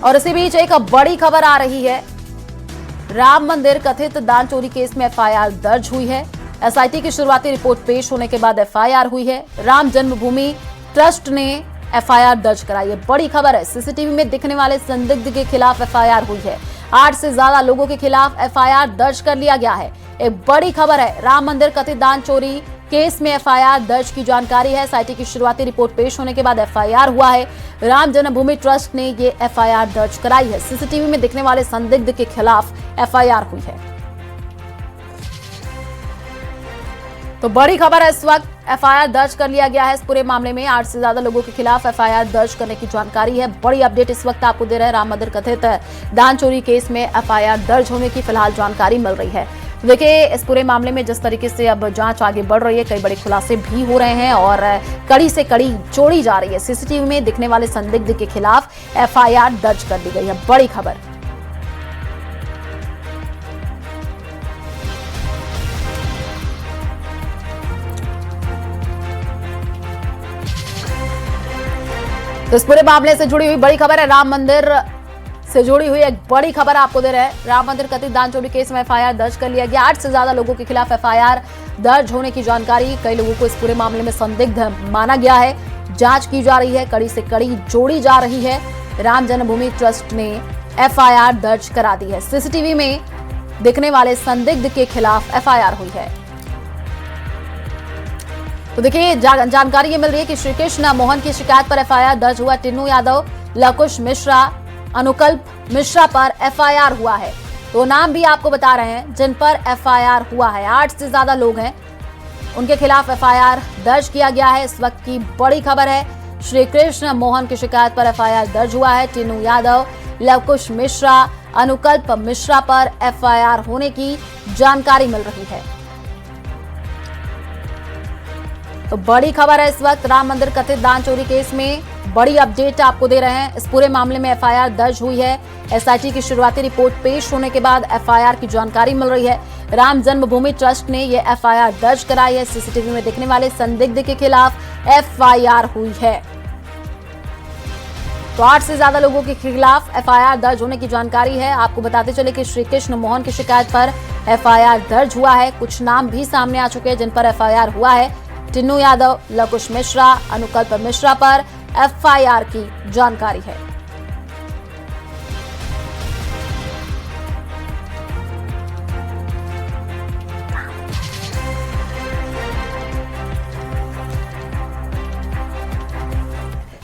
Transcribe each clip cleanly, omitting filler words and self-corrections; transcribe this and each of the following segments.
और इसी बीच एक बड़ी खबर आ रही है। राम मंदिर कथित दान चोरी केस में एफआईआर दर्ज हुई है। एसआईटी की शुरुआती रिपोर्ट पेश होने के बाद एफआईआर हुई है। राम जन्मभूमि ट्रस्ट ने एफआईआर दर्ज कराई है। बड़ी खबर है, सीसीटीवी में दिखने वाले संदिग्ध के खिलाफ एफआईआर हुई है। 8 से ज्यादा लोगों के खिलाफ एफआईआर दर्ज कर लिया गया है। एक बड़ी खबर है, राम मंदिर कथित दान चोरी केस में एफआईआर दर्ज की जानकारी है। एसआईटी की शुरुआती रिपोर्ट पेश होने के बाद एफआईआर हुआ है। राम जन्मभूमि ट्रस्ट ने ये एफआईआर दर्ज कराई है। सीसीटीवी में दिखने वाले संदिग्ध के खिलाफ एफआईआर हुई है। तो बड़ी खबर है, इस वक्त एफआईआर दर्ज कर लिया गया है। इस पूरे मामले में 8 से ज्यादा लोगों के खिलाफ एफआईआर दर्ज करने की जानकारी है। बड़ी अपडेट इस वक्त आपको दे रहे हैं। राम मंदिर कथित दान चोरी केस में एफआईआर दर्ज होने की फिलहाल जानकारी मिल रही है। देखिए, इस पूरे मामले में जिस तरीके से अब जांच आगे बढ़ रही है, कई बड़े खुलासे भी हो रहे हैं और कड़ी से कड़ी जोड़ी जा रही है। सीसीटीवी में दिखने वाले संदिग्ध के खिलाफ एफआईआर दर्ज कर दी गई है। बड़ी खबर। तो इस पूरे मामले से जुड़ी हुई बड़ी खबर है। राम मंदिर से जुड़ी हुई एक बड़ी खबर आपको दे रहे हैं। राम मंदिर कथित दान चोरी केस में एफआईआर दर्ज कर लिया गया। 8 से ज्यादा लोगों के खिलाफ एफआईआर दर्ज होने की जानकारी। कई लोगों को इस पूरे मामले में संदिग्ध माना गया है। जांच की जा रही है, कड़ी से कड़ी जोड़ी जा रही है। राम जन्मभूमि ट्रस्ट ने एफआईआर दर्ज करा दी है। सीसीटीवी में दिखने वाले संदिग्ध के खिलाफ एफआईआर हुई है। तो देखिए, जानकारी ये मिल रही है कि श्री कृष्ण मोहन की शिकायत पर एफआईआर दर्ज हुआ। टिन्नू यादव, लकुश मिश्रा, अनुकल्प मिश्रा पर एफआईआर हुआ है। तो नाम भी आपको बता रहे हैं जिन पर एफआईआर हुआ है। 8 से ज्यादा लोग हैं, उनके खिलाफ एफआईआर दर्ज किया गया है। इस वक्त की बड़ी खबर है, श्री कृष्ण मोहन की शिकायत पर एफआईआर दर्ज हुआ है। टिन्नू यादव, लवकुश मिश्रा, अनुकल्प मिश्रा पर एफआईआर होने की जानकारी मिल रही है। तो बड़ी खबर है, इस वक्त राम मंदिर कथित दान चोरी केस में बड़ी अपडेट आपको दे रहे हैं। इस पूरे मामले में एफआईआर दर्ज हुई है। एसआईटी की शुरुआती रिपोर्ट पेश होने के बाद एफआईआर की जानकारी मिल रही है। राम जन्मभूमि ट्रस्ट ने यह एफआईआर दर्ज कराई है। सीसीटीवी में दिखने वाले संदिग्ध के खिलाफ एफआईआर हुई है। तो 8 से ज्यादा लोगों के खिलाफ एफआईआर दर्ज होने की जानकारी है। आपको बताते चले कि श्री कृष्ण मोहन की शिकायत पर एफआईआर दर्ज हुआ है। कुछ नाम भी सामने आ चुके हैं जिन पर एफआईआर हुआ है। टिन्नू यादव, लकुश मिश्रा, अनुकल्प मिश्रा पर एफआईआर की जानकारी है।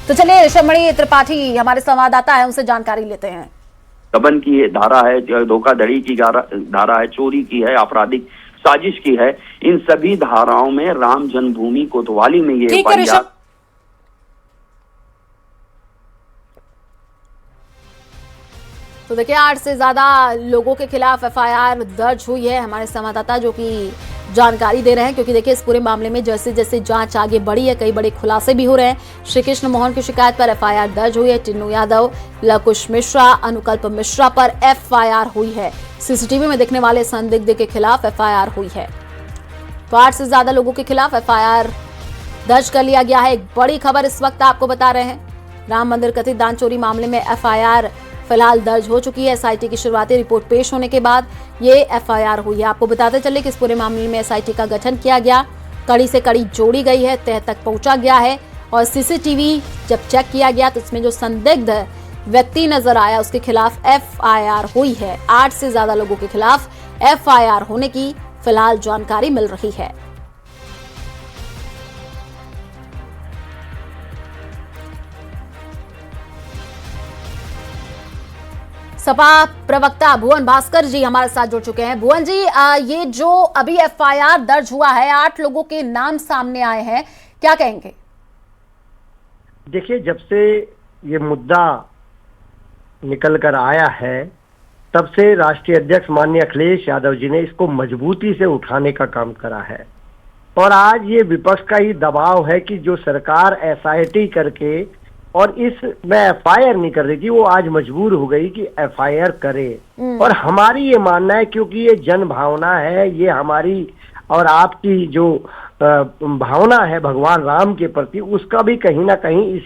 तो चलिए, ऋषभमणि त्रिपाठी हमारे संवाददाता है, उनसे जानकारी लेते हैं। गबन की धारा है, धोखाधड़ी की धारा है, चोरी की है, आपराधिक साजिश की है। इन सभी धाराओं में राम जन्मभूमि कोतवाली में ये एफआईआर। तो देखिए, 8 से ज्यादा लोगों के खिलाफ एफआईआर दर्ज हुई है। हमारे संवाददाता जो कि जानकारी दे रहे हैं, क्योंकि देखिए, इस पूरे मामले में जैसे जैसे जांच आगे बढ़ी है, कई बड़े खुलासे भी हो रहे हैं। श्री कृष्ण मोहन की शिकायत पर एफआईआर दर्ज हुई है। टिन्नू यादव, लकुश मिश्रा, अनुकल्प मिश्रा पर एफआईआर हुई है। सीसीटीवी में दिखने वाले संदिग्ध के खिलाफ एफआईआर हुई है। तो 8 से ज्यादा लोगों के खिलाफ एफआईआर दर्ज कर लिया गया है। एक बड़ी खबर इस वक्त आपको बता रहे हैं। राम मंदिर कथित दान चोरी मामले में एफआईआर फिलहाल दर्ज हो चुकी है। एसआईटी की शुरुआती रिपोर्ट पेश होने के बाद ये एफआईआर हुई है। आपको बताते चले कि इस पूरे मामले में एसआईटी का गठन किया गया, कड़ी से कड़ी जोड़ी गई है, तह तक पहुंचा गया है। और सीसीटीवी जब चेक किया गया तो इसमें जो संदिग्ध व्यक्ति नजर आया, उसके खिलाफ एफआईआर हुई है। 8 से ज्यादा लोगों के खिलाफ एफआईआर होने की फिलहाल जानकारी मिल रही है। सपा प्रवक्ता भुवन भास्कर जी हमारे साथ जुड़ चुके हैं। भुवन जी, ये जो अभी एफआईआर दर्ज हुआ है, 8 लोगों के नाम सामने आए हैं, क्या कहेंगे? देखिए, जब से ये मुद्दा निकल कर आया है, तब से राष्ट्रीय अध्यक्ष माननीय अखिलेश यादव जी ने इसको मजबूती से उठाने का काम करा है। और आज ये विपक्ष का ही दबाव है कि जो सरकार एसआईटी करके और इसमें एफआईआर नहीं कर रही थी, वो आज मजबूर हो गई कि एफआईआर करे। और हमारी ये मानना है, क्योंकि ये जन भावना है, ये हमारी और आपकी जो भावना है भगवान राम के प्रति, उसका भी कहीं ना कहीं इस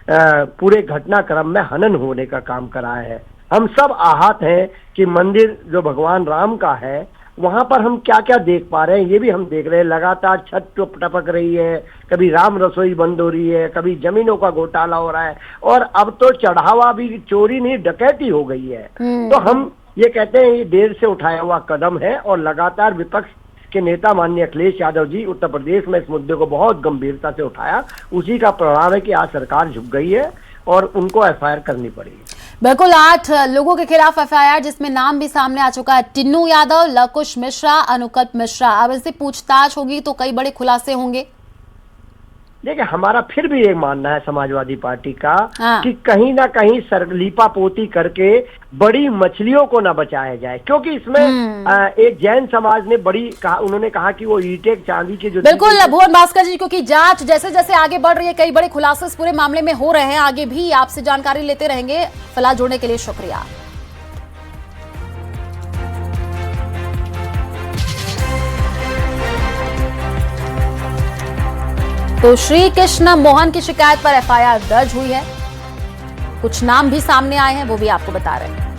पूरे घटनाक्रम में हनन होने का काम करा है। हम सब आहत हैं कि मंदिर जो भगवान राम का है वहां पर हम क्या क्या देख पा रहे हैं, ये भी हम देख रहे हैं। लगातार छत टपक रही है, कभी राम रसोई बंद हो रही है, कभी जमीनों का घोटाला हो रहा है, और अब तो चढ़ावा भी चोरी नहीं डकैती हो गई है। तो हम ये कहते हैं ये देर से उठाया हुआ कदम है, और लगातार विपक्ष के नेता माननीय अखिलेश यादव जी उत्तर प्रदेश में इस मुद्दे को बहुत गंभीरता से उठाया, उसी का परिणाम है कि आज सरकार झुक गई है और उनको एफआईआर करनी पड़ेगी। बिल्कुल, 8 लोगों के खिलाफ एफआईआर, जिसमें नाम भी सामने आ चुका है, टिन्नू यादव, लवकुश मिश्रा, अनुकल्प मिश्रा। अब इनसे पूछताछ होगी तो कई बड़े खुलासे होंगे। देखिए, हमारा फिर भी एक मानना है समाजवादी पार्टी का कि कहीं ना कहीं लीपा पोती करके बड़ी मछलियों को ना बचाया जाए, क्योंकि इसमें एक जैन समाज ने उन्होंने कहा कि वो ईंटें चांदी के जो बिल्कुल भुवन भास्कर जी, क्योंकि जांच जैसे जैसे आगे बढ़ रही है कई बड़े खुलासे इस पूरे मामले में हो रहे हैं। आगे भी आपसे जानकारी लेते रहेंगे। फिलहाल जुड़ने के लिए शुक्रिया। तो श्री कृष्ण मोहन की शिकायत पर एफआईआर दर्ज हुई है। कुछ नाम भी सामने आए हैं, वो भी आपको बता रहे हैं।